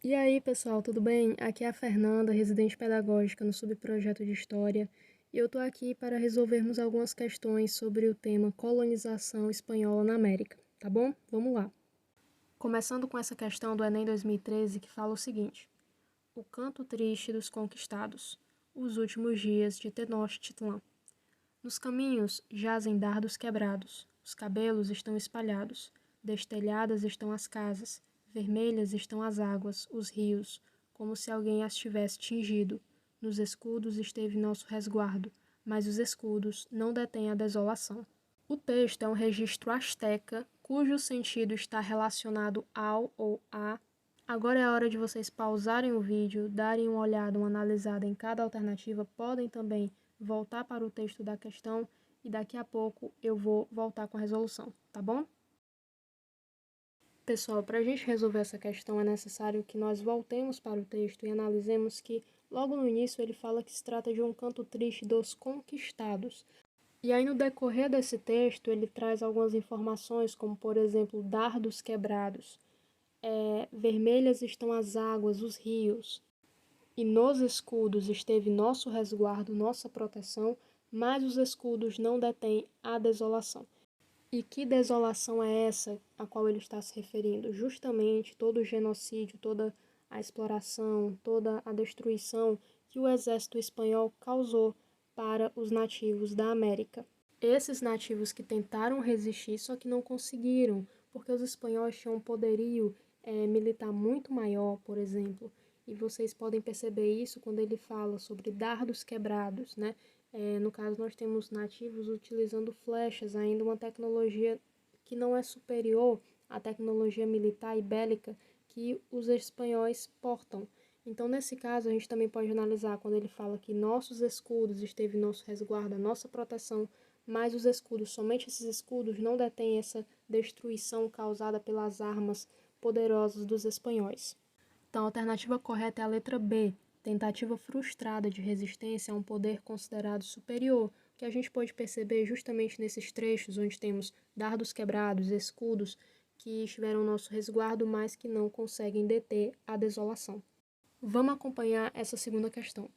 E aí, pessoal, tudo bem? Aqui é a Fernanda, residente pedagógica no subprojeto de História, e eu tô aqui para resolvermos algumas questões sobre o tema colonização espanhola na América, tá bom? Vamos lá. Começando com essa questão do Enem 2013, que fala o seguinte: O canto triste dos conquistados, os últimos dias de Tenochtitlan. Nos caminhos jazem dardos quebrados, os cabelos estão espalhados, destelhadas estão as casas, vermelhas estão as águas, os rios, como se alguém as tivesse tingido. Nos escudos esteve nosso resguardo, mas os escudos não detêm a desolação. O texto é um registro asteca, cujo sentido está relacionado ao ou a. Agora é a hora de vocês pausarem o vídeo, darem uma olhada, uma analisada em cada alternativa. Podem também voltar para o texto da questão e daqui a pouco eu vou voltar com a resolução, tá bom? Pessoal, para a gente resolver essa questão é necessário que nós voltemos para o texto e analisemos que logo no início ele fala que se trata de um canto triste dos conquistados. E aí no decorrer desse texto ele traz algumas informações como, por exemplo, dardos quebrados, vermelhas estão as águas, os rios, e nos escudos esteve nosso resguardo, nossa proteção, mas os escudos não detêm a desolação. E que desolação é essa a qual ele está se referindo? Justamente todo o genocídio, toda a exploração, toda a destruição que o exército espanhol causou para os nativos da América. Esses nativos que tentaram resistir, só que não conseguiram, porque os espanhóis tinham um poderio militar muito maior, por exemplo. E vocês podem perceber isso quando ele fala sobre dardos quebrados, né? No caso, nós temos nativos utilizando flechas, ainda uma tecnologia que não é superior à tecnologia militar e bélica que os espanhóis portam. Então, nesse caso, a gente também pode analisar quando ele fala que nossos escudos esteve nosso resguardo, a nossa proteção, mas os escudos, somente esses escudos, não detêm essa destruição causada pelas armas poderosas dos espanhóis. Então, a alternativa correta é a letra B, tentativa frustrada de resistência a um poder considerado superior, que a gente pode perceber justamente nesses trechos onde temos dardos quebrados, escudos que estiveram ao nosso resguardo, mas que não conseguem deter a desolação. Vamos acompanhar essa segunda questão.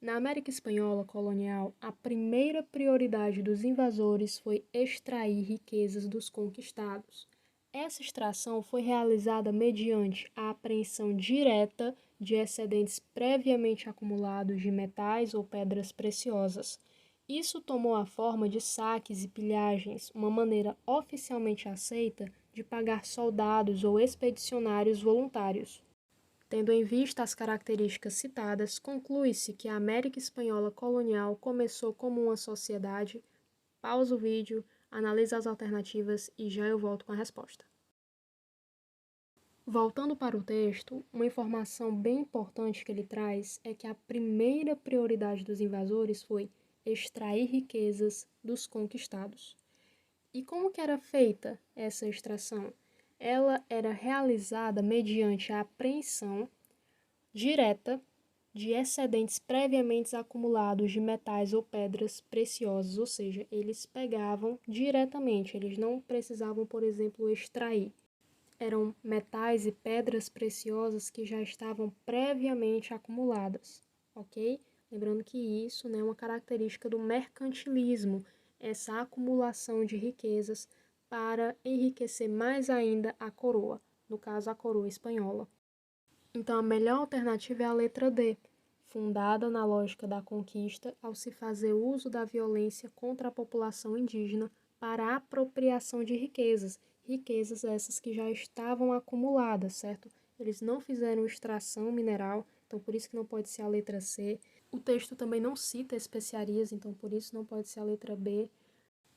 Na América Espanhola colonial, a primeira prioridade dos invasores foi extrair riquezas dos conquistados. Essa extração foi realizada mediante a apreensão direta de excedentes previamente acumulados de metais ou pedras preciosas. Isso tomou a forma de saques e pilhagens, uma maneira oficialmente aceita de pagar soldados ou expedicionários voluntários. Tendo em vista as características citadas, conclui-se que a América Espanhola colonial começou como uma sociedade. Pausa o vídeo, analisa as alternativas e já eu volto com a resposta. Voltando para o texto, uma informação bem importante que ele traz é que a primeira prioridade dos invasores foi extrair riquezas dos conquistados. E como que era feita essa extração? Ela era realizada mediante a apreensão direta de excedentes previamente acumulados de metais ou pedras preciosas, ou seja, eles pegavam diretamente, eles não precisavam, por exemplo, extrair. Eram metais e pedras preciosas que já estavam previamente acumuladas, ok? Lembrando que isso é uma característica do mercantilismo, essa acumulação de riquezas para enriquecer mais ainda a coroa, no caso a coroa espanhola. Então, a melhor alternativa é a letra D, fundada na lógica da conquista ao se fazer uso da violência contra a população indígena para a apropriação de riquezas, riquezas essas que já estavam acumuladas, certo? Eles não fizeram extração mineral, então por isso que não pode ser a letra C. O texto também não cita especiarias, então por isso não pode ser a letra B.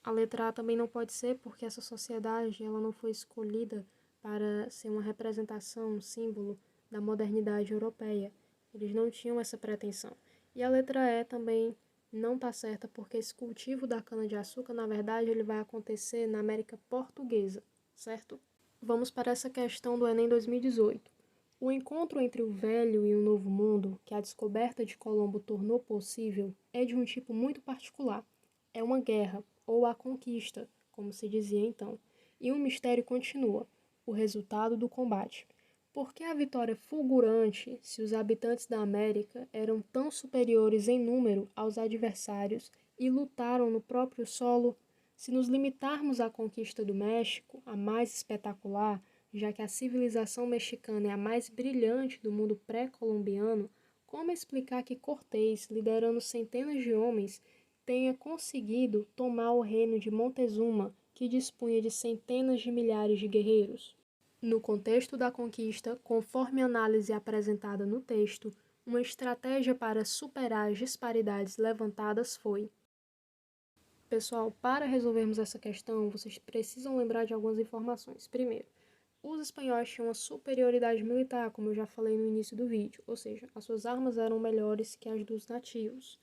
A letra A também não pode ser porque essa sociedade ela não foi escolhida para ser uma representação, um símbolo da modernidade europeia. Eles não tinham essa pretensão. E a letra E também não está certa porque esse cultivo da cana-de-açúcar, na verdade, ele vai acontecer na América Portuguesa, certo? Vamos para essa questão do Enem 2018. O encontro entre o velho e o novo mundo, que a descoberta de Colombo tornou possível, é de um tipo muito particular. É uma guerra, ou a conquista, como se dizia então. E um mistério continua, o resultado do combate. Por que a vitória fulgurante se os habitantes da América eram tão superiores em número aos adversários e lutaram no próprio solo? Se nos limitarmos à conquista do México, a mais espetacular, já que a civilização mexicana é a mais brilhante do mundo pré-colombiano, como explicar que Cortés, liderando centenas de homens, tenha conseguido tomar o reino de Montezuma, que dispunha de centenas de milhares de guerreiros? No contexto da conquista, conforme a análise apresentada no texto, uma estratégia para superar as disparidades levantadas foi: pessoal, para resolvermos essa questão, vocês precisam lembrar de algumas informações. Primeiro, os espanhóis tinham uma superioridade militar, como eu já falei no início do vídeo, ou seja, as suas armas eram melhores que as dos nativos.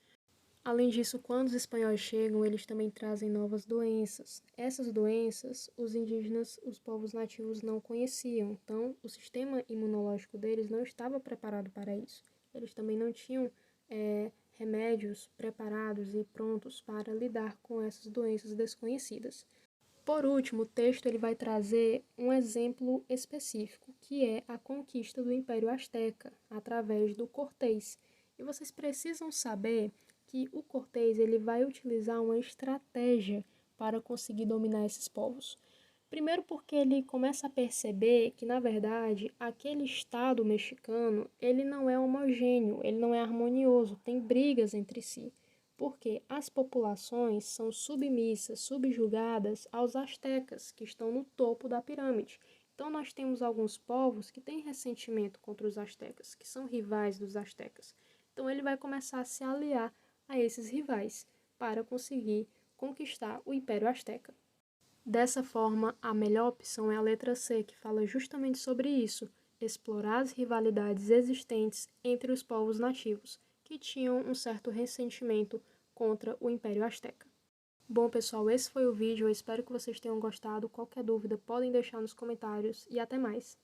Além disso, quando os espanhóis chegam, eles também trazem novas doenças. Essas doenças, os indígenas, os povos nativos não conheciam, então o sistema imunológico deles não estava preparado para isso. Eles também não tinham remédios preparados e prontos para lidar com essas doenças desconhecidas. Por último, o texto ele vai trazer um exemplo específico, que é a conquista do Império Azteca, através do Cortés. E vocês precisam saber que o Cortés ele vai utilizar uma estratégia para conseguir dominar esses povos. Primeiro porque ele começa a perceber que, na verdade, aquele estado mexicano, ele não é homogêneo, ele não é harmonioso, tem brigas entre si. Porque as populações são submissas, subjugadas aos astecas, que estão no topo da pirâmide. Então nós temos alguns povos que têm ressentimento contra os astecas, que são rivais dos astecas. Então ele vai começar a se aliar a esses rivais para conseguir conquistar o Império Azteca. Dessa forma, a melhor opção é a letra C, que fala justamente sobre isso: explorar as rivalidades existentes entre os povos nativos, que tinham um certo ressentimento contra o Império Azteca. Bom, pessoal, esse foi o vídeo, eu espero que vocês tenham gostado. Qualquer dúvida podem deixar nos comentários e até mais!